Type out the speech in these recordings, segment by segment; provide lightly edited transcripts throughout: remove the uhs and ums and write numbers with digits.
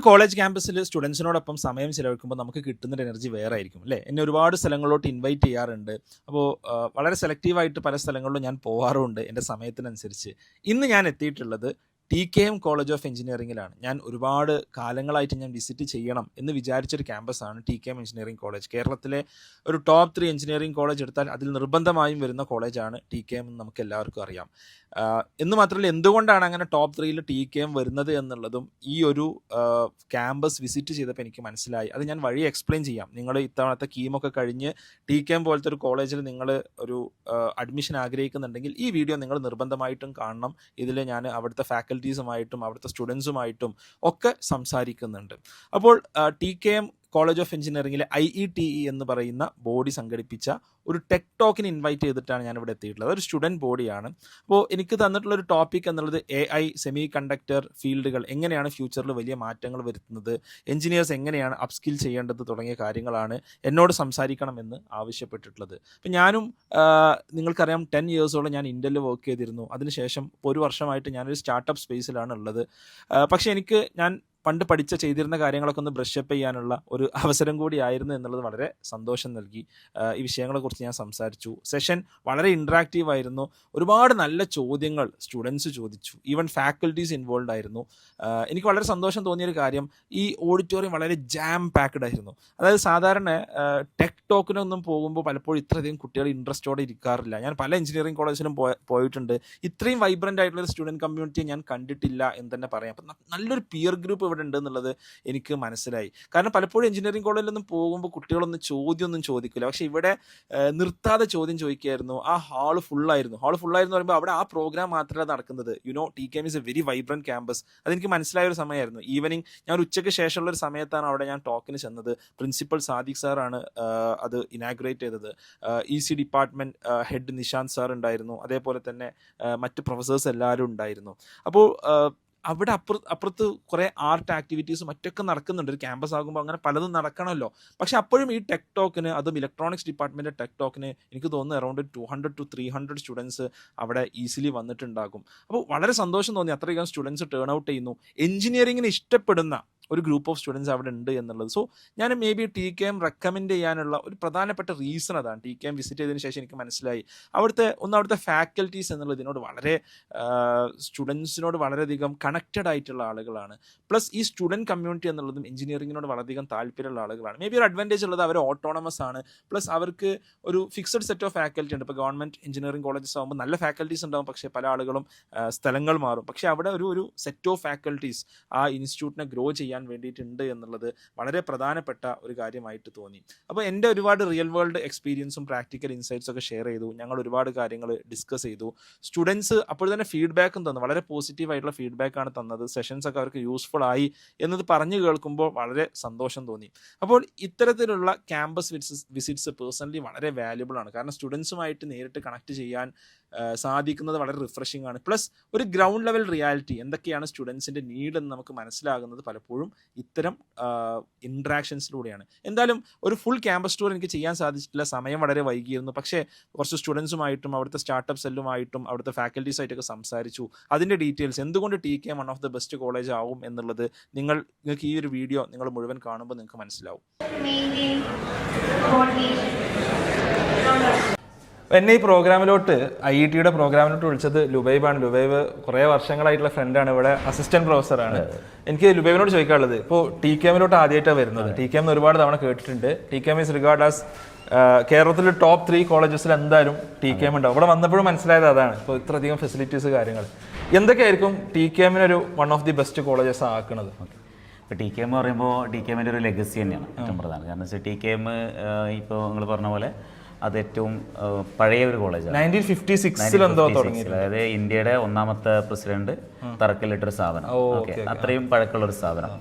ഒരു കോളേജ് ക്യാമ്പസിൽ സ്റ്റുഡൻസിനോടൊപ്പം സമയം ചിലവഴിക്കുമ്പോൾ നമുക്ക് കിട്ടുന്നൊരു എനർജി വേറെ ആയിരിക്കും അല്ലേ. എന്നെ ഒരുപാട് സ്ഥലങ്ങളിലോട്ട് ഇൻവൈറ്റ് ചെയ്യാറുണ്ട്. അപ്പോൾ വളരെ സെലക്റ്റീവായിട്ട് പല സ്ഥലങ്ങളിലും ഞാൻ പോകാറുമുണ്ട് എൻ്റെ സമയത്തിനനുസരിച്ച്. ഇന്ന് ഞാൻ എത്തിയിട്ടുള്ളത് TKM കോളേജ് ഓഫ് എഞ്ചിനീയറിംഗിലാണ്. ഞാൻ ഒരുപാട് കാലങ്ങളായിട്ട് ഞാൻ വിസിറ്റ് ചെയ്യണം എന്ന് വിചാരിച്ചൊരു ക്യാമ്പസാണ് TKM എഞ്ചിനീയറിംഗ് കോളേജ്. കേരളത്തിലെ ഒരു ടോപ്പ് 3 എഞ്ചിനീയറിംഗ് കോളേജ് എടുത്താൽ അതിൽ നിർബന്ധമായും വരുന്ന കോളേജാണ് TKM എന്ന് നമുക്ക് എല്ലാവർക്കും അറിയാം. എന്ന് മാത്രമല്ല, എന്തുകൊണ്ടാണ് അങ്ങനെ ടോപ്പ് 3ൽ TKM വരുന്നത് എന്നുള്ളതും ഈ ഒരു ക്യാമ്പസ് വിസിറ്റ് ചെയ്തപ്പോൾ എനിക്ക് മനസ്സിലായി. അത് ഞാൻ വഴി എക്സ്പ്ലെയിൻ ചെയ്യാം. നിങ്ങൾ ഇത്തവണത്തെ കീമൊക്കെ കഴിഞ്ഞ് TKM പോലത്തെ ഒരു കോളേജിൽ നിങ്ങൾ ഒരു അഡ്മിഷൻ ആഗ്രഹിക്കുന്നുണ്ടെങ്കിൽ ഈ വീഡിയോ നിങ്ങൾ നിർബന്ധമായിട്ടും കാണണം. ഇതിൽ ഞാൻ അവിടുത്തെ ഫാക്കൽറ്റീസുമായിട്ടും അവിടുത്തെ സ്റ്റുഡൻസുമായിട്ടും ഒക്കെ സംസാരിക്കുന്നുണ്ട്. അപ്പോൾ TKM കോളേജ് ഓഫ് എഞ്ചിനീയറിംഗിലെ IETE എന്ന് പറയുന്ന ബോഡി സംഘടിപ്പിച്ച ഒരു ടെക് ടോക്കിന് ഇൻവൈറ്റ് ചെയ്തിട്ടാണ് ഞാൻ ഇവിടെ എത്തിയിട്ടുള്ളത്. അതൊരു സ്റ്റുഡൻറ്റ് ബോഡിയാണ്. അപ്പോൾ എനിക്ക് തന്നിട്ടുള്ളൊരു ടോപ്പിക് എന്നുള്ളത് AI സെമി കണ്ടക്ടർ ഫീൽഡുകൾ എങ്ങനെയാണ് ഫ്യൂച്ചറിൽ വലിയ മാറ്റങ്ങൾ വരുത്തുന്നത്, എഞ്ചിനീയേഴ്സ് എങ്ങനെയാണ് അപ്സ്കിൽ ചെയ്യേണ്ടത് തുടങ്ങിയ കാര്യങ്ങളാണ് എന്നോട് സംസാരിക്കണമെന്ന് ആവശ്യപ്പെട്ടിട്ടുള്ളത്. അപ്പം ഞാനും നിങ്ങൾക്കറിയാം 10 ഇയേഴ്സോളം ഞാൻ ഇന്റലിൽ വർക്ക് ചെയ്തിരുന്നു. അതിനുശേഷം ഒരു വർഷമായിട്ട് ഞാനൊരു സ്റ്റാർട്ടപ്പ് സ്പേസിലാണ് ഉള്ളത്. പക്ഷേ ഞാൻ പണ്ട് ചെയ്തിരുന്ന കാര്യങ്ങളൊക്കെ ഒന്ന് ബ്രഷപ്പ് ചെയ്യാനുള്ള ഒരു അവസരം കൂടി ആയിരുന്നു എന്നുള്ളത് വളരെ സന്തോഷം നൽകി. ഈ വിഷയങ്ങളെക്കുറിച്ച് ഞാൻ സംസാരിച്ചു. സെഷൻ വളരെ ഇൻട്രാക്റ്റീവ് ആയിരുന്നു. ഒരുപാട് നല്ല ചോദ്യങ്ങൾ സ്റ്റുഡൻസ് ചോദിച്ചു. ഈവൻ ഫാക്കൽറ്റീസ് ഇൻവോൾവ് ആയിരുന്നു. എനിക്ക് വളരെ സന്തോഷം തോന്നിയൊരു കാര്യം, ഈ ഓഡിറ്റോറിയം വളരെ ജാം പാക്ഡ് ആയിരുന്നു. അതായത് സാധാരണ ടെക് ടോക്കിനൊന്നും പോകുമ്പോൾ പലപ്പോഴും ഇത്രയധികം കുട്ടികൾ ഇൻട്രസ്റ്റോടെ ഇരിക്കാറില്ല. ഞാൻ പല എഞ്ചിനീയറിംഗ് കോളേജിലും പോയിട്ടുണ്ട്. ഇത്രയും വൈബ്രൻ്റ് ആയിട്ടുള്ള ഒരു സ്റ്റുഡൻറ്റ് കമ്മ്യൂണിറ്റിയെ ഞാൻ കണ്ടിട്ടില്ല എന്ന് തന്നെ പറയാം. അപ്പം നല്ലൊരു പിയർ ഗ്രൂപ്പ് ഇവിടെ ഉണ്ട് എന്നുള്ളത് എനിക്ക് മനസ്സിലായി. കാരണം പലപ്പോഴും എഞ്ചിനീയറിംഗ് കോളേജിലൊന്നും പോകുമ്പോൾ കുട്ടികളൊന്നും ചോദ്യമൊന്നും ചോദിക്കില്ല. പക്ഷെ ഇവിടെ നിർത്താതെ ചോദ്യം ചോദിക്കുകയായിരുന്നു. ആ ഹാള് ഫുള്ളായിരുന്നു. പറയുമ്പോൾ അവിടെ ആ പ്രോഗ്രാം മാത്രമല്ല നടക്കുന്നത്. TKM is A very vibrant campus. അതെനിക്ക് മനസ്സിലായ ഒരു സമയമായിരുന്നു. ഈവനിങ് ഞാൻ ഉച്ചയ്ക്ക് ശേഷമുള്ള ഒരു സമയത്താണ് അവിടെ ഞാൻ ടോക്കിന് ചെന്നത്. പ്രിൻസിപ്പൽ സാദിഖ് സാറാണ് അത് ഇനാഗുറേറ്റ് ചെയ്തത്. EC department head Nishanth sir ഉണ്ടായിരുന്നു. അതേപോലെ തന്നെ മറ്റ് പ്രൊഫസേഴ്സ് എല്ലാവരും ഉണ്ടായിരുന്നു. അപ്പോൾ അവിടെ അപ്പുറത്ത് കുറേ ആർട്ട് ആക്ടിവിറ്റീസും മറ്റൊക്കെ നടക്കുന്നുണ്ട്. ഒരു ക്യാമ്പസ് ആകുമ്പോൾ അങ്ങനെ പലതും നടക്കണമല്ലോ. പക്ഷെ അപ്പോഴും ഈ ടെക് ടോക്കിന്, അതും ഇലക്ട്രോണിക്സ് ഡിപ്പാർട്ട്മെൻറ്റ് ടെക് ടോക്കിന് എനിക്ക് തോന്നുന്നു അറൗണ്ട് 200 to 300 സ്റ്റുഡൻസ് അവിടെ ഈസിലി വന്നിട്ടുണ്ടാകും. അപ്പോൾ വളരെ സന്തോഷം തോന്നി. അത്രയധികം സ്റ്റുഡൻസ് ടേൺ ഔട്ട് ചെയ്യുന്നു. എഞ്ചിനീയറിങ്ങിന് ഇഷ്ടപ്പെടുന്ന ഒരു ഗ്രൂപ്പ് ഓഫ് സ്റ്റുഡൻസ് അവിടെ ഉണ്ട് എന്നുള്ളത്. സോ ഞാൻ മേ ബി TKM റെക്കമെൻഡ് ചെയ്യാനുള്ള ഒരു പ്രധാനപ്പെട്ട റീസൺ അതാണ്. TKM വിസിറ്റ് ചെയ്തതിന് ശേഷം എനിക്ക് മനസ്സിലായി അവിടുത്തെ ഫാക്കൽറ്റീസ് എന്നുള്ളത് ഇതിനോട് വളരെ സ്റ്റുഡൻസിനോട് വളരെയധികം കണക്റ്റഡ് ആയിട്ടുള്ള ആളുകളാണ്. പ്ലസ് ഈ സ്റ്റുഡൻറ്റ് കമ്മ്യൂണിറ്റി എന്നുള്ളതും എഞ്ചിനീയറിങ്ങിനോട് വളരെയധികം താല്പര്യമുള്ള ആളുകളാണ്. മേ ബി ഒരു അഡ്വാൻറ്റേജ് ഉള്ളത് അവർ ഓട്ടോണമസ് ആണ്. പ്ലസ് അവർക്ക് ഒരു ഫിക്സഡ് സെറ്റ് ഓഫ് ഫാക്കൽറ്റി ഉണ്ട്. ഇപ്പോൾ ഗവൺമെൻറ് എഞ്ചിനീയറിംഗ് കോളേജസ് ആകുമ്പോൾ നല്ല ഫാക്കൽറ്റീസ് ഉണ്ടാകും. പക്ഷേ പല ആളുകളും സ്ഥലങ്ങൾ മാറും. പക്ഷേ അവിടെ ഒരു സെറ്റ് ഓഫ് ഫാക്കൽറ്റീസ് ആ ഇൻസ്റ്റിറ്റ്യൂട്ടിനെ ഗ്രോ ചെയ്യാൻ വേണ്ടിയിട്ടുണ്ട് എന്നുള്ളത് വളരെ പ്രധാനപ്പെട്ട ഒരു കാര്യമായിട്ട് തോന്നി. അപ്പോൾ എൻ്റെ ഒരുപാട് റിയൽ വേൾഡ് എക്സ്പീരിയൻസും പ്രാക്ടിക്കൽ ഇൻസൈറ്റ്സും ഒക്കെ ഷെയർ ചെയ്തു. ഞങ്ങൾ ഒരുപാട് കാര്യങ്ങൾ ഡിസ്കസ് ചെയ്തു. സ്റ്റുഡൻസ് അപ്പോൾ തന്നെ ഫീഡ്ബാക്കും തന്നു. വളരെ പോസിറ്റീവ് ആയിട്ടുള്ള ഫീഡ്ബാക്കാണ് തന്നത്. സെഷൻസ് ഒക്കെ അവർക്ക് യൂസ്ഫുൾ ആയി എന്നത് പറഞ്ഞു കേൾക്കുമ്പോൾ വളരെ സന്തോഷം തോന്നി. അപ്പോൾ ഇത്തരത്തിലുള്ള ക്യാമ്പസ് വിസിറ്റ്സ് പേഴ്സണലി വളരെ വാല്യുബിൾ ആണ്. കാരണം സ്റ്റുഡൻസുമായിട്ട് നേരിട്ട് കണക്ട് ചെയ്യാൻ സാധിക്കുന്നത് വളരെ റിഫ്രഷിംഗ് ആണ്. പ്ലസ് ഒരു ഗ്രൗണ്ട് ലെവൽ റിയാലിറ്റി എന്തൊക്കെയാണ് സ്റ്റുഡൻസിൻ്റെ നീഡ് എന്ന് നമുക്ക് മനസ്സിലാകുന്നത് പലപ്പോഴും ഇത്തരം ഇൻട്രാക്ഷൻസിലൂടെയാണ്. എന്തായാലും ഒരു ഫുൾ ക്യാമ്പസ് ടൂർ എനിക്ക് ചെയ്യാൻ സാധിച്ചിട്ടില്ല. സമയം വളരെ വൈകിയിരുന്നു. പക്ഷേ കുറച്ച് സ്റ്റുഡൻസുമായിട്ടും അവിടുത്തെ സ്റ്റാർട്ടപ്പ് സെല്ലുമായിട്ടും അവിടുത്തെ ഫാക്കൽറ്റീസായിട്ടൊക്കെ സംസാരിച്ചു. അതിൻ്റെ ഡീറ്റെയിൽസ്, എന്തുകൊണ്ട് TKM one of the best college ആവും എന്നുള്ളത് നിങ്ങൾക്ക് ഈ ഒരു വീഡിയോ നിങ്ങൾ മുഴുവൻ കാണുമ്പോൾ നിങ്ങൾക്ക് മനസ്സിലാവും. എന്നെ ഈ പ്രോഗ്രാമിലോട്ട് IETയുടെ പ്രോഗ്രാമിലോട്ട് വിളിച്ചത് ലുബൈബാണ്. ലുബൈബ് കുറേ വർഷങ്ങളായിട്ടുള്ള ഫ്രണ്ടാണ്, ഇവിടെ അസിസ്റ്റന്റ് പ്രൊഫസറാണ്. എനിക്ക് ലുബൈബിനോട് ചോദിക്കാനുള്ളത്, ഇപ്പോൾ TKMലോട്ട് ആദ്യമായിട്ടാണ് വരുന്നത്. TKM ഒരുപാട് തവണ കേട്ടിട്ടുണ്ട്. TKM ഈസ് റിഗാർഡ് ആസ് കേരളത്തിലെ ടോപ്പ് 3 കോളേജസ് എന്തായാലും TKM ഉണ്ടാവും. ഇവിടെ വന്നപ്പോഴും മനസ്സിലായത് അതാണ്. ഇപ്പോൾ ഇത്രയധികം ഫെസിലിറ്റീസ് കാര്യങ്ങൾ എന്തൊക്കെയായിരിക്കും TKMനൊരു one of the best colleges ആക്കുന്നത്? ഇപ്പോൾ TKM എന്ന് പറയുമ്പോൾ TKMൻ്റെ ഒരു ലെഗസി തന്നെയാണ് ഏറ്റവും പ്രധാനം. കാരണം വെച്ചാൽ TKM ഇപ്പോൾ നിങ്ങൾ പറഞ്ഞ പോലെ അത് ഏറ്റവും പഴയ ഒരു കോളേജാണ്. 1956 അതായത് ഇന്ത്യയുടെ 1ാമത്തെ പ്രസിഡന്റ് തറക്കല്ലിട്ടൊരു സ്ഥാപനം. അത്രയും പഴക്കമുള്ളൊരു സ്ഥാപനം.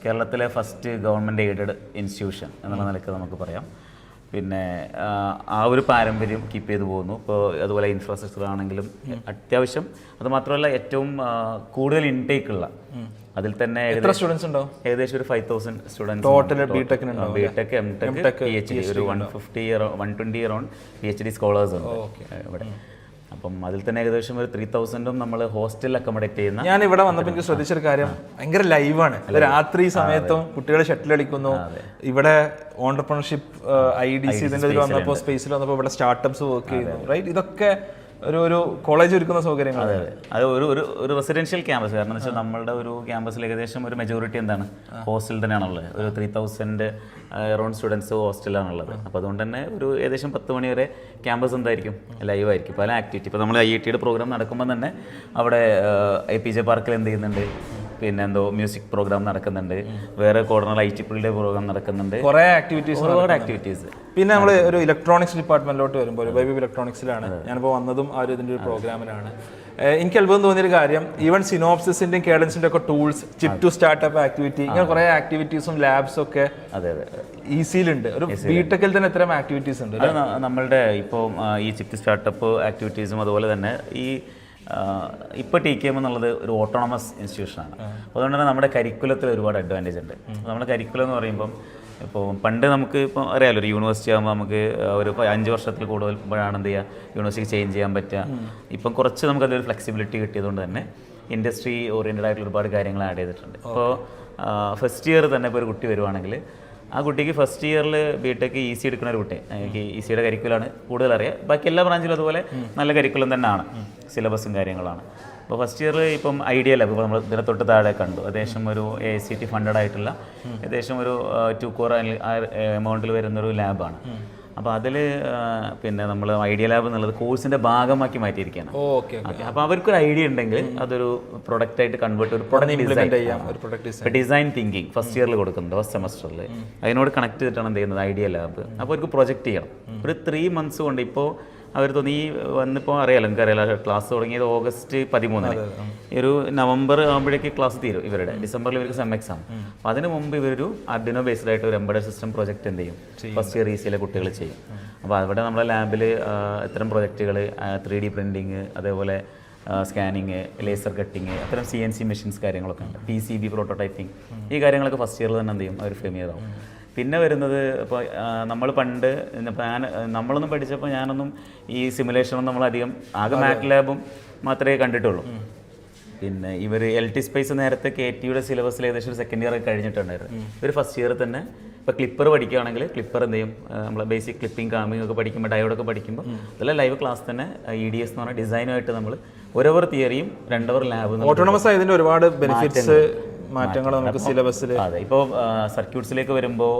കേരളത്തിലെ ഫസ്റ്റ് ഗവൺമെൻറ് എയ്ഡഡ് ഇൻസ്റ്റിറ്റ്യൂഷൻ എന്നുള്ള നിലയ്ക്ക് നമുക്ക് പറയാം. പിന്നെ ആ ഒരു പാരമ്പര്യം കീപ്പ് ചെയ്തു പോകുന്നു. ഇപ്പോൾ അതുപോലെ ഇൻഫ്രാസ്ട്രക്ചർ ആണെങ്കിലും അത്യാവശ്യം, അതുമാത്രമല്ല ഏറ്റവും കൂടുതൽ ഇൻടേക്ക് ഉള്ള, അതിൽ തന്നെ ഏകദേശം ഒരു 5000 സ്റ്റുഡൻസ് ബിടെക്, MTech, PhD ഒരു 120 അറൗണ്ട് PhD സ്കോളേഴ്സ് ഉണ്ട് ഇവിടെ. അപ്പം അതിൽ തന്നെ ഏകദേശം ഒരു 3000 നമ്മൾ ഹോസ്റ്റലിൽ അക്കോമഡേറ്റ് ചെയ്യുന്ന. ഞാൻ ഇവിടെ വന്നപ്പോൾ എനിക്ക് ശ്രദ്ധിച്ചൊരു കാര്യം, ഭയങ്കര ലൈവാണ്. രാത്രി സമയത്തും കുട്ടികൾ ഷട്ടിൽ കളിക്കുന്നു. ഇവിടെ ഓണ്ടർപ്രണർഷിപ്പ് IDC ഇതിൻ്റെ ഇതിൽ വന്നപ്പോൾ, സ്പേസിൽ വന്നപ്പോൾ ഇവിടെ സ്റ്റാർട്ടപ്സ് വർക്ക് ചെയ്യുന്നു, റൈറ്റ്? ഇതൊക്കെ ഒരു കോളേജ് ഒരുക്കുന്ന സൗകര്യങ്ങൾ. അതെ, അത് ഒരു റെസിഡൻഷ്യൽ ക്യാമ്പസ്. കാരണം എന്ന് വെച്ചാൽ നമ്മളുടെ ഒരു ക്യാമ്പസിൽ ഏകദേശം ഒരു മെജോറിറ്റി എന്താണ് ഹോസ്റ്റൽ തന്നെയാണുള്ളത്. ഒരു 3000 അറൗണ്ട് സ്റ്റുഡൻസ് ഹോസ്റ്റലാണുള്ളത്. അപ്പോൾ അതുകൊണ്ട് തന്നെ ഒരു ഏകദേശം 10 മണി വരെ ക്യാമ്പസ് എന്തായിരിക്കും, ലൈവായിരിക്കും. പല ആക്ടിവിറ്റി. ഇപ്പോൾ നമ്മൾ IITയുടെ പ്രോഗ്രാം നടക്കുമ്പോൾ തന്നെ അവിടെ APJ പാർക്കിൽ എന്ത് ചെയ്യുന്നുണ്ട്, പിന്നെ എന്തോ മ്യൂസിക് പ്രോഗ്രാം നടക്കുന്നുണ്ട്, വേറെ കോർണർ ITPയുടെ പ്രോഗ്രാം നടക്കുന്നുണ്ട്, കുറേ ആക്ടിവിറ്റീസ്, ഒരുപാട് ആക്ടിവിറ്റീസ്. പിന്നെ നമ്മൾ ഒരു ഇലക്ട്രോണിക്സ് ഡിപ്പാർട്ട്മെന്റിലോട്ട് വരുമ്പോൾ വൈബ് ഇലക്ട്രോണിക്സിലാണ് ഞാനിപ്പോൾ വന്നതും ആ ഒരു ഇതിൻ്റെ ഒരു പ്രോഗ്രാമിലാണ്. എനിക്ക് അത്ഭുതം തോന്നിയൊരു കാര്യം, ഈവൻ സിനോപ്സിസിൻ്റെയും കേഡൻസിൻ്റെ ഒക്കെ tools, chip to startup activity, ഇങ്ങനെ കുറേ ആക്ടിവിറ്റീസും ലാബ്സും ഒക്കെ ഈസിയിലുണ്ട്. ഒരു ബിടെക്കിൽ തന്നെ ഇത്തരം ആക്ടിവിറ്റീസ് ഉണ്ട്. അത് നമ്മളുടെ ഇപ്പോൾ ഈ ചിപ്പ് സ്റ്റാർട്ടപ്പ് ആക്ടിവിറ്റീസും അതുപോലെ തന്നെ ഈ ഇപ്പോൾ TKM എന്നുള്ളത് ഒരു ഓട്ടോണമസ് ഇൻസ്റ്റിറ്റ്യൂഷനാണ്. അതുകൊണ്ട് തന്നെ നമ്മുടെ കരിക്കുലത്തിൽ ഒരുപാട് അഡ്വാൻറ്റേജ് ഉണ്ട്. നമ്മുടെ കരിക്കുലം എന്ന് പറയുമ്പം ഇപ്പോൾ പണ്ട് നമുക്ക് ഇപ്പോൾ അറിയാമല്ലോ, ഒരു യൂണിവേഴ്സിറ്റി ആകുമ്പോൾ നമുക്ക് ഒരു 5 വർഷത്തിൽ കൂടുതലാണ് എന്ത് ചെയ്യുക, യൂണിവേഴ്സിറ്റി ചേഞ്ച് ചെയ്യാൻ പറ്റുക. ഇപ്പം കുറച്ച് നമുക്കതൊരു ഫ്ലെക്സിബിലിറ്റി കിട്ടിയതുകൊണ്ട് തന്നെ ഇൻഡസ്ട്രി ഓറിയൻറ്റഡ് ആയിട്ടുള്ള ഒരുപാട് കാര്യങ്ങൾ ആഡ് ചെയ്തിട്ടുണ്ട്. ഇപ്പോൾ ഫസ്റ്റ് ഇയർ തന്നെ ഇപ്പോൾ ഒരു കുട്ടി വരുവാണെങ്കിൽ ആ കുട്ടിക്ക് ഫസ്റ്റ് ഇയറിൽ BTech EC എടുക്കുന്ന ഒരു കുട്ടി, എനിക്ക് ECയുടെ കരിക്കുലാണ് കൂടുതൽ അറിയാം. ബാക്കി എല്ലാ ബ്രാഞ്ചിലും അതുപോലെ നല്ല കരിക്കുലം തന്നെയാണ്, സിലബസും കാര്യങ്ങളാണ്. അപ്പോൾ ഫസ്റ്റ് ഇയറിൽ ഇപ്പം ഐഡിയ ലാബ് ഇപ്പോൾ നമ്മൾ ഇതിനെ തൊട്ട് താഴെ കണ്ടു, ഏകദേശം ഒരു AICTE ഫണ്ടഡ് ആയിട്ടുള്ള ഏകദേശം ഒരു 2 crore എമൗണ്ടിൽ വരുന്നൊരു ലാബാണ്. അപ്പോൾ അതിൽ പിന്നെ നമ്മൾ ഐഡിയ ലാബ് എന്നുള്ളത് കോഴ്സിൻ്റെ ഭാഗമാക്കി മാറ്റിയിരിക്കുകയാണ്. ഓക്കെ. അപ്പോൾ അവർക്കൊരു ഐഡിയ ഉണ്ടെങ്കിൽ അതൊരു പ്രൊഡക്റ്റായിട്ട് കൺവേർട്ട്, ഒരു പ്രൊഡക്റ്റ് ഡിസൈൻ തിങ്കിങ് ഫസ്റ്റ് ഇയറിൽ കൊടുക്കുന്നുണ്ട്, ഫസ്റ്റ് സെമസ്റ്ററിൽ. അതിനോട് കണക്ട് ചെയ്തിട്ടാണ് എന്ത് ചെയ്യുന്നത് ഐഡിയ ലാബ്. അപ്പോൾ അവർക്ക് പ്രൊജക്റ്റ് ചെയ്യണം. ഒരു 3 months കൊണ്ട് ഇപ്പോൾ അവർ തോന്നി വന്നിപ്പോൾ അറിയാലോ, എനിക്കറിയാലോ, ക്ലാസ് തുടങ്ങിയത് August 13. ഈ ഒരു November ആകുമ്പോഴേക്ക് ക്ലാസ് തീരും ഇവരുടെ. ഡിസംബറിൽ ഇവർക്ക് സെം എക്സാം. അപ്പോൾ അതിന് മുമ്പ് ഇവരൊരു Arduino ബേസ്ഡ് ആയിട്ട് ഒരു എംബഡഡ് സിസ്റ്റം പ്രൊജക്റ്റ് എന്ത് ചെയ്യും, ഫസ്റ്റ് ഇയർ ECയിലെ കുട്ടികൾ ചെയ്യും. അപ്പോൾ അവിടെ നമ്മുടെ ലാബിൽ ഇത്തരം പ്രൊജക്റ്റുകൾ 3D പ്രിൻറ്റിങ്, അതേപോലെ സ്കാനിങ്, ലേസർ കട്ടിങ്, അത്തരം CNC മെഷീൻസ് കാര്യങ്ങളൊക്കെ ഉണ്ട്. PCB പ്രോട്ടോടൈപ്പിംഗ്, ഈ കാര്യങ്ങളൊക്കെ ഫസ്റ്റ് ഇയറിൽ തന്നെ എന്ത് ചെയ്യും, അവർ ഫെമിയർ ആവും. പിന്നെ വരുന്നത് ഇപ്പോൾ നമ്മൾ പണ്ട് നമ്മളൊന്നും പഠിച്ചപ്പോൾ ഞാനൊന്നും ഈ സിമുലേഷനൊന്നും നമ്മളധികം ആകെ MATLABും മാത്രമേ കണ്ടിട്ടുള്ളൂ. പിന്നെ ഇവർ LT സ്പേസ് നേരത്തെ KTയുടെ സിലബസിൽ ഏകദേശം ഒരു സെക്കൻഡ് ഇയർ കഴിഞ്ഞിട്ടുണ്ടായിരുന്നു. ഇവർ ഫസ്റ്റ് ഇയർ തന്നെ ഇപ്പോൾ ക്ലിപ്പർ പഠിക്കുകയാണെങ്കിൽ ക്ലിപ്പർ എന്ത് ചെയ്യും, നമ്മൾ ബേസിക് ക്ലിപ്പിംഗ് കാമിംഗ് ഒക്കെ പഠിക്കുമ്പോൾ, ഡയോഡൊക്കെ പഠിക്കുമ്പോൾ അതെല്ലാം ലൈവ് ക്ലാസ് തന്നെ EDS എന്ന് പറഞ്ഞാൽ ഡിസൈനുമായിട്ട് നമ്മൾ 1 hour തിയറിയും 2 hour ലാബും. ഓട്ടോണമസ് ആയതിൻ്റെ ഒരുപാട് ബെനിഫിറ്റ്സ്, മാറ്റങ്ങൾ നമുക്ക് സിലബസിൽ. അതെ, ഇപ്പോൾ സർക്യൂട്ട്സിലേക്ക് വരുമ്പോൾ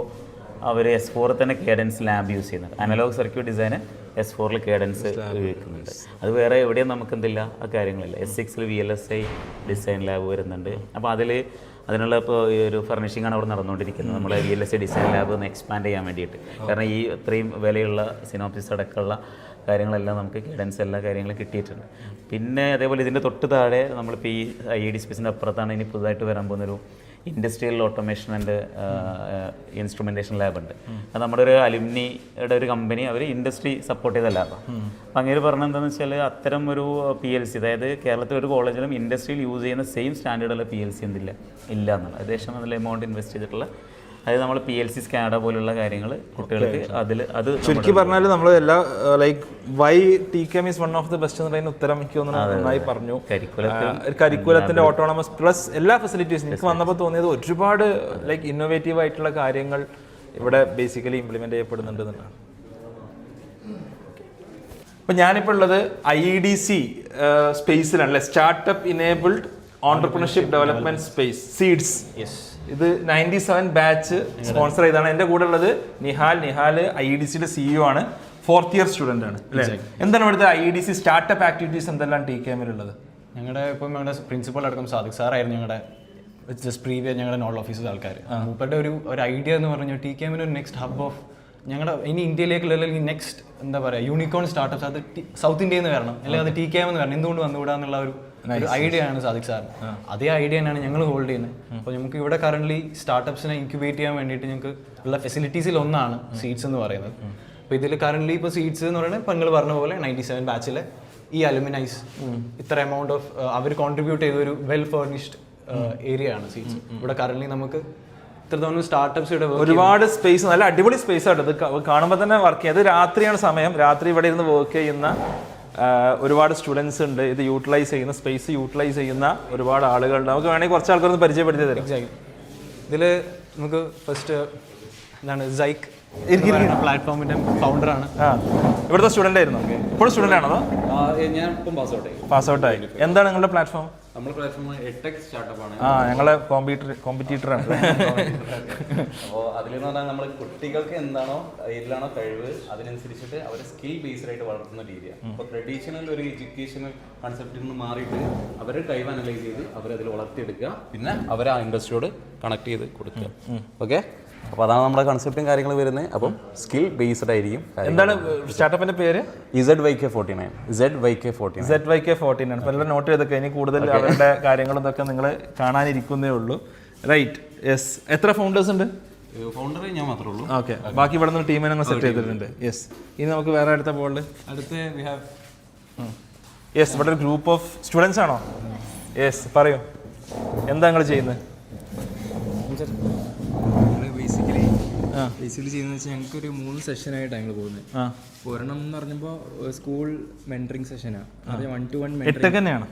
അവർ S4 തന്നെ കേഡൻസ് ലാബ് യൂസ് ചെയ്യുന്നുണ്ട്. അനലോഗ് സർക്യൂട്ട് ഡിസൈന് S4 കേഡൻസ് ഉപയോഗിക്കുന്നുണ്ട്. അത് വേറെ എവിടെയും നമുക്ക് എന്തില്ല, ആ കാര്യങ്ങളില്ല. S6 VLSI ഡിസൈൻ ലാബ് വരുന്നുണ്ട്. അപ്പോൾ അതിനുള്ള ഇപ്പോൾ ഈ ഒരു ഫർണിഷിംഗ് ആണ് അവിടെ നടന്നുകൊണ്ടിരിക്കുന്നത്. നമ്മൾ VLSI ഡിസൈൻ ലാബ് ഒന്ന് എക്സ്പാൻഡ് ചെയ്യാൻ വേണ്ടിയിട്ട്. കാരണം ഈ ഇത്രയും വിലയുള്ള സിനോപ്സിസ് അടക്കമുള്ള കാര്യങ്ങളെല്ലാം നമുക്ക് ഗൈഡൻസ് എല്ലാ കാര്യങ്ങളും കിട്ടിയിട്ടുണ്ട്. പിന്നെ അതേപോലെ ഇതിൻ്റെ തൊട്ട് താഴെ നമ്മളിപ്പോൾ ഈ IIT സ്പേസിൻ്റെ അപ്പുറത്താണ് ഇനി പുതുതായിട്ട് വരാൻ പോകുന്നൊരു industrial automation and instrumentation lab ഉണ്ട്. അത് നമ്മുടെ ഒരു അലുമിനിയുടെ ഒരു കമ്പനി, അവർ ഇൻഡസ്ട്രി സപ്പോർട്ട് ചെയ്ത ലാബാണ്. അപ്പം അങ്ങനെ പറഞ്ഞത് എന്താണെന്ന് വെച്ചാൽ അത്തരം ഒരു PLC, അതായത് കേരളത്തിലെ ഒരു കോളേജിലും ഇൻഡസ്ട്രിയിൽ യൂസ് ചെയ്യുന്ന സെയിം സ്റ്റാൻഡേർഡുള്ള PLC എന്തില്ല ഇല്ല എന്നുള്ള ഏകദേശം അതിൽ എമൗണ്ട് ഇൻവെസ്റ്റ് ചെയ്തിട്ടുള്ള, അതായത് നമ്മൾ PLC സ്കാഡ പോലുള്ള കാര്യങ്ങൾ കുട്ടികൾക്ക് അത് ചുരുക്കി പറഞ്ഞാൽ നമ്മൾ എല്ലാ like why TKM is one of the best എന്ന് പറയുന്ന ഉത്തരം എനിക്ക് നന്നായി പറഞ്ഞു. കരിക്കുലത്തിന്റെ ഓട്ടോണമസ് പ്ലസ് എല്ലാ ഫെസിലിറ്റീസും എനിക്ക് വന്നപ്പോൾ തോന്നിയത് ഒരുപാട് ലൈക്ക് ഇന്നോവേറ്റീവ് ആയിട്ടുള്ള കാര്യങ്ങൾ ഇവിടെ ബേസിക്കലി ഇംപ്ലിമെന്റ് ചെയ്യപ്പെടുന്നുണ്ട് എന്നാണ്. ഇപ്പം ഞാനിപ്പോൾ ഉള്ളത് IEDC സ്പേസിലാണ്, startup enabled entrepreneurship development space seeds. ഇത് 97 ബാച്ച് സ്പോൺസർ ചെയ്താണ്. എൻ്റെ കൂടെ ഉള്ളത് നിഹാൽ IEDCയുടെ CEO ആണ്, 4th ഇയർ സ്റ്റുഡൻ്റ് ആണ്. എന്താണ് ഇവിടുത്തെ IEDC സ്റ്റാർട്ടപ്പ് ആക്ടിവിറ്റീസ് എന്തെല്ലാം TKMലുള്ളത്? ഞങ്ങളുടെ ഇപ്പം ഞങ്ങളുടെ പ്രിൻസിപ്പൽ അടക്കം സാദിഖ് സാറായിരുന്നു ഞങ്ങളുടെ ജസ്റ്റ് പ്രീവിയസ് ഞങ്ങളുടെ നോഡൽ ഓഫീസിലെ ആൾക്കാർ. മൂപ്പരുടെ ഒരു ഐഡിയ എന്ന് പറഞ്ഞാൽ TKMന് ഒരു നെക്സ്റ്റ് ഹബ് ഓഫ് ഞങ്ങളുടെ ഇനി ഇന്ത്യയിലേക്കുള്ള അല്ലെങ്കിൽ നെക്സ്റ്റ് എന്താ പറയുക യൂണിക്കോൺ സ്റ്റാർട്ടപ്സ് അത് സൗത്ത് ഇന്ത്യയിൽ നിന്ന് വരണം, അല്ലെങ്കിൽ അത് TKM എന്ന് വരണം, എന്തുകൊണ്ട് വന്നുകൂടാന്നുള്ള ഒരു ഐഡിയ ആണ് സാദിഖ് സാറിന്. അതേ ഐഡിയ തന്നെയാണ് ഞങ്ങൾ ഹോൾഡ് ചെയ്യുന്നത്. അപ്പോൾ നമുക്ക് ഇവിടെ കറന്റ് സ്റ്റാർട്ടപ്സിനെ ഇൻക്യുബേറ്റ് ചെയ്യാൻ വേണ്ടിയിട്ട് ഞങ്ങൾക്ക് ഉള്ള ഫെസിലിറ്റീസിൽ ഒന്നാണ് സീഡ്സ് എന്ന് പറയുന്നത്. അപ്പോൾ ഇതിൽ കറന്റ് ഇപ്പോൾ സീഡ്സ് എന്ന് പറയുന്നത് ഇപ്പോൾ നിങ്ങൾ പറഞ്ഞ പോലെ 97 ബാച്ചിലെ ഈ അലുമിനൈസ് ഇത്ര എമൗണ്ട് ഓഫ് അവർ കോൺട്രിബ്യൂട്ട് ചെയ്ത ഒരു വെൽ ഫർണിഷ്ഡ് ഏരിയ ആണ് സീഡ്സ്. ഇവിടെ കറന്റ് നമുക്ക് സ്റ്റാർട്ടപ്സ് ഒരുപാട് സ്പേസ്, നല്ല അടിപൊളി സ്പേസ് ആണ്. ഇത് കാണുമ്പോൾ തന്നെ വർക്ക് ചെയ്യുന്നത്. രാത്രിയാണ് സമയം, രാത്രി ഇവിടെ ഇരുന്ന് വർക്ക് ചെയ്യുന്ന ഒരുപാട് സ്റ്റുഡൻസ് ഉണ്ട്, ഇത് യൂട്ടിലൈസ് ചെയ്യുന്ന സ്പേസ് യൂട്ടിലൈസ് ചെയ്യുന്ന ഒരുപാട് ആളുകളുണ്ട്. നമുക്ക് വേണമെങ്കിൽ കുറച്ച് ആൾക്കാരൊന്ന് പരിചയപ്പെടുത്തി തരാം. ഇതിൽ നമുക്ക് ഫസ്റ്റ് എന്താണ് സൈക്ക് പ്ലാറ്റ്ഫോമിന്റെ ഫൗണ്ടറാണ്. ഇവിടുത്തെ സ്റ്റുഡൻ്റ് ആയിരുന്നു. ഇപ്പോഴും സ്റ്റുഡൻ്റ് ആണോ? ഞാൻ ഇപ്പം പാസ് ഔട്ട് ആയി. എന്താണ് നിങ്ങളുടെ പ്ലാറ്റ്ഫോം? നമ്മുടെ പ്ലാറ്റ്ഫോം എഡ്ടെക് സ്റ്റാർട്ടപ്പാണ്. ഞങ്ങളെ കോമ്പറ്റീറ്ററാണ്. അപ്പോൾ അതിലെന്ന് പറഞ്ഞാൽ നമ്മൾ കുട്ടികൾക്ക് എന്താണോ ഏതിലാണോ കഴിവ് അതിനനുസരിച്ചിട്ട് അവരെ സ്കിൽ ബേസ്ഡ് ആയിട്ട് വളർത്തുന്ന രീതിയാണ്. അപ്പോൾ ട്രഡീഷണൽ ഒരു എഡ്യൂക്കേഷണൽ കൺസെപ്റ്റിൽ നിന്ന് മാറിയിട്ട് അവരെ കഴിവ് അനലൈസ് ചെയ്ത് അവരതിൽ വളർത്തിയെടുക്കുക, പിന്നെ അവരെ ആ ഇൻഡസ്ട്രിയോട് കണക്ട് ചെയ്ത് കൊടുക്കുക. ഓക്കെ, അപ്പോൾ അതാണ് നമ്മുടെ കൺസെപ്റ്റും കാര്യങ്ങൾ വരുന്നത്. അപ്പം സ്കിൽ ബേസ്ഡ് ആയിരിക്കും. എന്താണ് സ്റ്റാർട്ടപ്പിന്റെ പേര്? ZYK49. ZYK49. അപ്പോൾ എല്ലാം നോട്ട് ചെയ്തൊക്കെ ഇനി കൂടുതൽ അവരുടെ കാര്യങ്ങളും ഇതൊക്കെ നിങ്ങൾ കാണാനിരിക്കുന്നേ ഉള്ളൂ. Right, yes. എത്ര ഫൗണ്ടേഴ്സ് ഉണ്ട്? ഫൗണ്ടർ ഞാൻ മാത്രമേ ഉള്ളൂ. ഓക്കെ, ബാക്കി ഇവിടെ നിന്ന് ടീമിനെ ഞങ്ങൾ സെറ്റ് ചെയ്തിട്ടുണ്ട്. യെസ്. ഇനി നമുക്ക് വേറെ അടുത്ത ബോളിൽ യെസ്, ഇവിടെ ഒരു ഗ്രൂപ്പ് ഓഫ് സ്റ്റുഡൻസ് ആണോ? യെസ്, പറയൂ, എന്താ നിങ്ങൾ ചെയ്യുന്നത്? ബേസിക്കലി ചെയ്യുന്നത് വെച്ചാൽ ഞങ്ങൾക്കൊരു 3 സെഷനായിട്ടാണ് ഞങ്ങൾ പോകുന്നത്. ഒരെണ്ണം എന്ന് പറഞ്ഞപ്പോൾ സ്കൂൾ മെൻറ്ററിങ് സെഷനാണ്. 1-to-1 എഡ്ടെക് തന്നെയാണ്,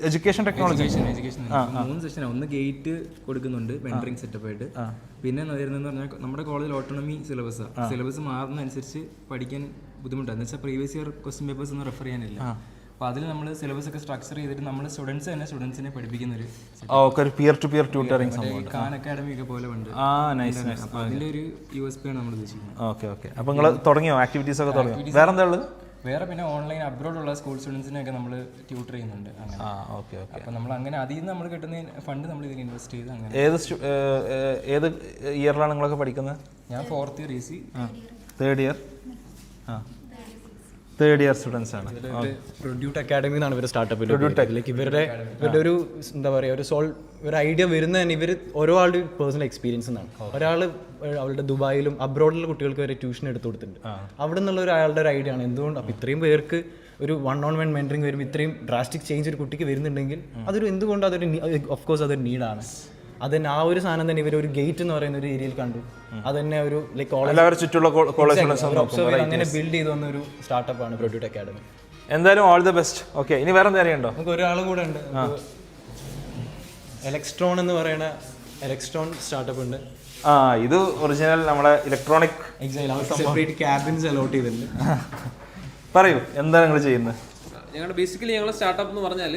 എഡ്യൂക്കേഷൻ ടെക്നോളജി. എഡ്യൂക്കേഷൻ 3 സെഷനാണ്. ഒന്ന് ഗേറ്റ് കൊടുക്കുന്നുണ്ട് മെൻറ്ററിങ് സെറ്റപ്പായിട്ട്. പിന്നെ വരുന്നതെന്ന് പറഞ്ഞാൽ നമ്മുടെ കോളേജിൽ ഓട്ടോണമി സിലബസ് മാറുന്നതനുസരിച്ച് പഠിക്കാൻ ബുദ്ധിമുട്ടാണ്. എന്ന് വെച്ചാൽ പ്രീവിയസ് ഇയർ ക്വസ്റ്റ്യൻ പേപ്പേഴ്സ് ഒന്നും റെഫർ ചെയ്യാനില്ല. അപ്പോൾ അതിൽ നമ്മൾ സിലബസ് ഒക്കെ സ്ട്രക്ചർ ചെയ്തിട്ട് നമ്മൾ സ്റ്റുഡൻസ് തന്നെ സ്റ്റുഡൻസിനെ പഠിപ്പിക്കുന്ന ഒരു പിയർ ടു പിയർ ട്യൂട്ടറിംഗ് സംഭവം. ഖാൻ അക്കാഡമി ഒക്കെ പോലെ ഉണ്ട്. അപ്പോൾ അതിൻ്റെ ഒരു USP ആണ് നമ്മൾ ഉദ്ദേശിക്കുന്നത്. Okay okay. അപ്പോൾ നിങ്ങൾ തുടങ്ങിയോ? ആക്ടിവിറ്റീസ് ഒക്കെ തുടങ്ങിയോ? വേറെ എന്താ ഉള്ളത്? വേറെ പിന്നെ ഓൺലൈൻ അബ്രോഡുള്ള സ്കൂൾ സ്റ്റുഡൻസിനെയൊക്കെ നമ്മൾ ട്യൂട്ടർ ചെയ്യുന്നുണ്ട്. Okay okay. അപ്പോൾ നമ്മൾ അങ്ങനെ അതിൽ നിന്ന് നമ്മൾ കിട്ടുന്ന ഫണ്ട് നമ്മൾ ഇതിൽ ഇൻവെസ്റ്റ് ചെയ്ത് അങ്ങനെ. ഏത് ഇയറിലാണ് നിങ്ങളൊക്കെ പഠിക്കുന്നത്? ഞാൻ 4th year EC. Third year students ആണ്. പ്രൊഡ്യൂട്ട് അക്കാഡമി എന്നാണ് ഇവരുടെ സ്റ്റാർട്ടപ്പിലേക്ക് ഇവരുടെ ഒരു എന്താ പറയുക ഒരു ഐഡിയ വരുന്നത് തന്നെ ഇവർ ഓരോ ആളുടെ പേഴ്സണൽ എക്സ്പീരിയൻസ് എന്നാണ്. ഒരാൾ അവളുടെ ദുബായിലും അബ്രോഡിലുള്ള കുട്ടികൾക്ക് വരെ ട്യൂഷൻ എടുത്തു കൊടുത്തിട്ടുണ്ട്. അവിടെ നിന്നുള്ള അയാളുടെ ഒരു ഐഡിയ ആണ് എന്തുകൊണ്ട്. അപ്പോൾ ഇത്രയും പേർക്ക് ഒരു 1-on-1 മെൻറ്ററിങ് വരുമ്പോൾ ഇത്രയും ഡ്രാസ്റ്റിക് ചേഞ്ച് ഒരു കുട്ടിക്ക് വരുന്നുണ്ടെങ്കിൽ എന്തുകൊണ്ട് അതൊരു ഓഫ് കോഴ്സ് അതൊരു നീഡാണ്. അതന്നെ ആ ഒരു സാധനം തന്നെ ഇവർ ഒരു ഗേറ്റ് എന്ന് പറയുന്ന ഒരു ഏരിയയിൽ കണ്ടു. അതന്നെ ഒരു അങ്ങനെ ബിൽഡ് ചെയ്ത് വന്ന ഒരു സ്റ്റാർട്ടപ്പാണ് പ്രൊഡ്യൂട്ട് അക്കാഡമി. എന്തായാലും ഓൾ ദി ബെസ്റ്റ്. ഓക്കെ, ഇനി വേറെ എന്താ അറിയണ്ടോ? നമുക്ക് ഒരാളും കൂടെ ഉണ്ട്, എലക്ട്രോൺ എന്ന് പറയുന്ന സ്റ്റാർട്ടപ്പ് ഉണ്ട്. ഇത് ഒറിജിനൽ നമ്മുടെ ഇലക്ട്രോണിക് സെപ്പറേറ്റ് ക്യാബിൻസ് അലോട്ട് ചെയ്തിട്ടുണ്ട്. പറയൂ, എന്താ നിങ്ങൾ ചെയ്യുന്നത്? ഞങ്ങളുടെ ബേസിക്കലി ഞങ്ങളുടെ സ്റ്റാർട്ടപ്പ് എന്ന് പറഞ്ഞാൽ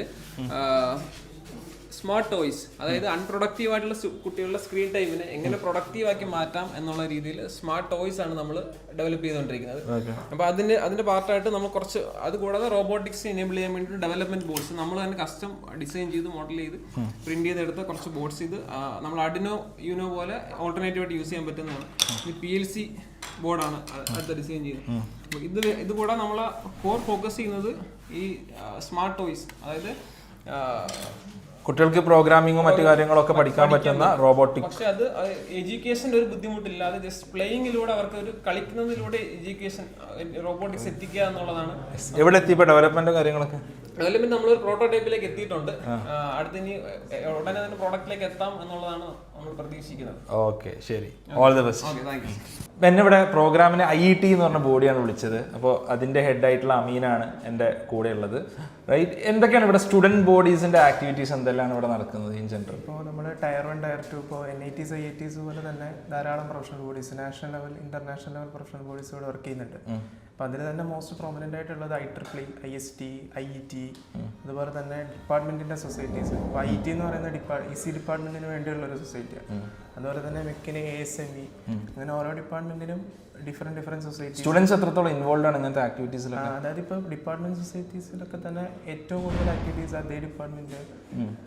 സ്മാർട്ട് ടോയ്സ്, അതായത് അൺപ്രൊഡക്റ്റീവ് ആയിട്ടുള്ള കുട്ടികളുടെ സ്ക്രീൻ ടൈമിനെ എങ്ങനെ പ്രൊഡക്റ്റീവ് ആക്കി മാറ്റാം എന്നുള്ള രീതിയിൽ സ്മാർട്ട് ടോയ്സ് ആണ് നമ്മൾ ഡെവലപ്പ് ചെയ്തുകൊണ്ടിരിക്കുന്നത്. അപ്പോൾ അതിന്റെ പാർട്ടായിട്ട് നമ്മൾ കുറച്ച് അത് കൂടാതെ റോബോട്ടിക്സ് എനേബിൾ ചെയ്യാൻ വേണ്ടി ഡെവലപ്മെന്റ് ബോർഡ്സ് നമ്മൾ തന്നെ കസ്റ്റം ഡിസൈൻ ചെയ്ത് മോഡൽ ചെയ്ത് പ്രിന്റ് ചെയ്തെടുത്ത് കുറച്ച് ബോർഡ്സ് ഇത് നമ്മൾ അഡിനോ യൂനോ പോലെ ഓൾട്ടർനേറ്റീവ് ആയിട്ട് യൂസ് ചെയ്യാൻ പറ്റുന്നതാണ്. ഈ PLC ബോർഡാണ് അടുത്ത ഡിസൈൻ ചെയ്തത്. ഇത് കൂടാതെ നമ്മൾ കോർ ഫോക്കസ് ചെയ്യുന്നത് ഈ സ്മാർട്ട് ടോയ്സ്, അതായത് കുട്ടികൾക്ക് പ്രോഗ്രാമിങ്ങും മറ്റു കാര്യങ്ങളൊക്കെ പഠിക്കാൻ പറ്റുന്ന റോബോട്ടിക്. പക്ഷെ അത് എഡ്യൂക്കേഷൻ്റെ ഒരു ബുദ്ധിമുട്ടില്ലാതെ ജസ്റ്റ് പ്ലേയിങ്ങിലൂടെ അവർക്ക് ഒരു കളിക്കുന്നതിലൂടെ എഡ്യൂക്കേഷൻ റോബോട്ടിക്സ് എത്തിക്കുക എന്നുള്ളതാണ്. എവിടെ എത്തിയപ്പോൾ ഡെവലപ്മെന്റ് കാര്യങ്ങളൊക്കെ? ഡെവലപ്മെന്റ് നമ്മളൊരു പ്രോട്ടോടൈപ്പിലേക്ക് എത്തിയിട്ടുണ്ട്. അടുത്ത ഇനി ഉടനെ തന്നെ പ്രോഡക്റ്റിലേക്ക് എത്താം എന്നുള്ളതാണ് നമ്മൾ പ്രതീക്ഷിക്കുന്നത്. ഓക്കെ, ശരി, all the best. Okay, thank you. എന്നെ ഇവിടെ പ്രോഗ്രാമിന് IET എന്ന് പറഞ്ഞ ബോഡിയാണ് വിളിച്ചത്. അപ്പോൾ അതിൻ്റെ ഹെഡായിട്ടുള്ള അമീനാണ് എൻ്റെ കൂടെ ഉള്ളത്. റൈറ്റ്, എന്തൊക്കെയാണ് ഇവിടെ സ്റ്റുഡൻറ് ബോഡീസിൻ്റെ ആക്ടിവിറ്റീസ് എന്തെല്ലാം ഇവിടെ നടക്കുന്നത് ഇൻ ജനറൽ? ഇപ്പോൾ നമ്മുടെ Tier 1 Tier 2 ഇപ്പോൾ NITs IITs പോലെ തന്നെ ധാരാളം professional bodies, national level international level professional bodies ഇവിടെ വർക്ക് ചെയ്യുന്നുണ്ട്. അപ്പോൾ അതിൽ തന്നെ മോസ്റ്റ് പ്രോമിനൻ്റ് ആയിട്ടുള്ളത് IEEE, IST, IET, അതുപോലെ തന്നെ ഡിപ്പാർട്ട്മെൻറ്റിൻ്റെ സൊസൈറ്റീസ്. ഇപ്പോൾ IET എന്ന് പറയുന്ന EC ഡിപ്പാർട്ട്മെൻറ്റിന് വേണ്ടിയുള്ള ഒരു സൊസൈറ്റിയാണ്. അതുപോലെ തന്നെ മെക്കിന് ASME, അങ്ങനെ ഓരോ ഡിപ്പാർട്ട്മെൻറ്റിനും ഡിഫറെൻറ്റ് സൊസൈറ്റി. സ്റ്റുഡൻസ് എത്രത്തോളം ഇൻവോൾവ് ആണ് ഇങ്ങനത്തെ ആക്ടിവിറ്റീസിലൊക്കെ? അതായത് ഇപ്പോൾ ഡിപ്പാർട്ട്മെന്റ് സൊസൈറ്റീസിലൊക്കെ തന്നെ ഏറ്റവും കൂടുതൽ ആക്ടിവിറ്റീസ് അതേ ഡിപ്പാർട്ട്മെന്റ്.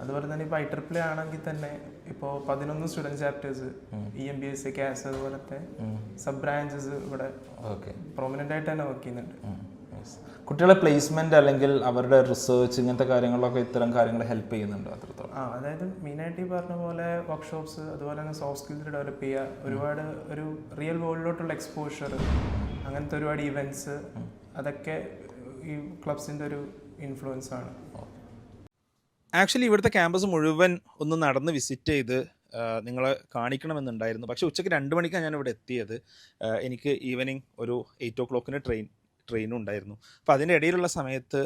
അതുപോലെ തന്നെ ഇപ്പോൾ IEEE ആണെങ്കിൽ തന്നെ ഇപ്പോൾ 11 സ്റ്റുഡൻറ് ചാപ്റ്റേഴ്സ്, EMBS, CAS അതുപോലത്തെ സബ് ബ്രാഞ്ചസ് ഇവിടെ പ്രൊമിനൻ്റ് ആയിട്ട് തന്നെ വർക്ക് ചെയ്യുന്നുണ്ട്. കുട്ടികളെ പ്ലേസ്മെന്റ് അല്ലെങ്കിൽ അവരുടെ റിസർച്ച് ഇങ്ങനത്തെ കാര്യങ്ങളിലൊക്കെ ഇത്തരം കാര്യങ്ങൾ ഹെൽപ്പ് ചെയ്യുന്നുണ്ട് അത്രത്തോളം? അതായത് മെയിനായിട്ട് ഈ പറഞ്ഞ പോലെ വർക്ക്ഷോപ്സ്, അതുപോലെ തന്നെ സോഫ്റ്റ് സ്കിൽസ് ഡെവലപ്പ് ചെയ്യുക, ഒരുപാട് ഒരു റിയൽ വേൾഡിലോട്ടുള്ള എക്സ്പോഷർ, അങ്ങനത്തെ ഒരുപാട് ഇവൻറ്റ്സ്, അതൊക്കെ ഈ ക്ലബ്സിൻ്റെ ഒരു ഇൻഫ്ലുവൻസ് ആണ്. ആക്ച്വലി ഇവിടുത്തെ ക്യാമ്പസ് മുഴുവൻ ഒന്ന് നടന്ന് വിസിറ്റ് ചെയ്ത് നിങ്ങളെ കാണിക്കണമെന്നുണ്ടായിരുന്നു. പക്ഷേ ഉച്ചയ്ക്ക് 2 മണിക്കാണ് ഞാൻ ഇവിടെ എത്തിയത്. എനിക്ക് ഈവനിങ് ഒരു 8 o'clock ട്രെയിൻ ട്രെയിനും ഉണ്ടായിരുന്നു. അപ്പോൾ അതിൻ്റെ ഇടയിലുള്ള സമയത്ത്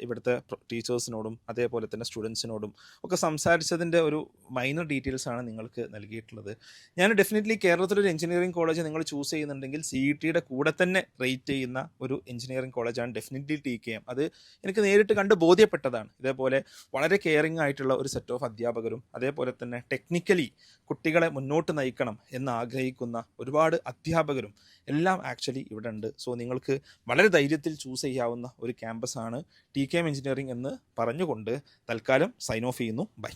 ഇവിടുത്തെ ടീച്ചേഴ്സിനോടും അതേപോലെ തന്നെ സ്റ്റുഡൻസിനോടും ഒക്കെ സംസാരിച്ചതിൻ്റെ ഒരു മൈനർ ഡീറ്റെയിൽസാണ് നിങ്ങൾക്ക് നൽകിയിട്ടുള്ളത്. ഞാൻ ഡെഫിനറ്റ്ലി കേരളത്തിലൊരു എഞ്ചിനീയറിംഗ് കോളേജ് നിങ്ങൾ ചൂസ് ചെയ്യുന്നുണ്ടെങ്കിൽ CETയുടെ കൂടെ തന്നെ റേറ്റ് ചെയ്യുന്ന ഒരു എഞ്ചിനീയറിംഗ് കോളേജാണ് ഡെഫിനറ്റ്ലി TKM. അത് എനിക്ക് നേരിട്ട് കണ്ട് ബോധ്യപ്പെട്ടതാണ്. ഇതേപോലെ വളരെ കെയറിംഗ് ആയിട്ടുള്ള ഒരു സെറ്റ് ഓഫ് അധ്യാപകരും അതേപോലെ തന്നെ ടെക്നിക്കലി കുട്ടികളെ മുന്നോട്ട് നയിക്കണം എന്ന് ആഗ്രഹിക്കുന്ന ഒരുപാട് അധ്യാപകരും എല്ലാം ആക്ച്വലി ഇവിടെ ഉണ്ട്. സോ നിങ്ങൾക്ക് വളരെ ധൈര്യത്തിൽ ചൂസ് ചെയ്യാവുന്ന ഒരു ക്യാമ്പസാണ് TKM എഞ്ചിനീയറിംഗ് എന്ന് പറഞ്ഞുകൊണ്ട് തൽക്കാലം സൈൻ ഓഫ് ചെയ്യുന്നു. ബൈ.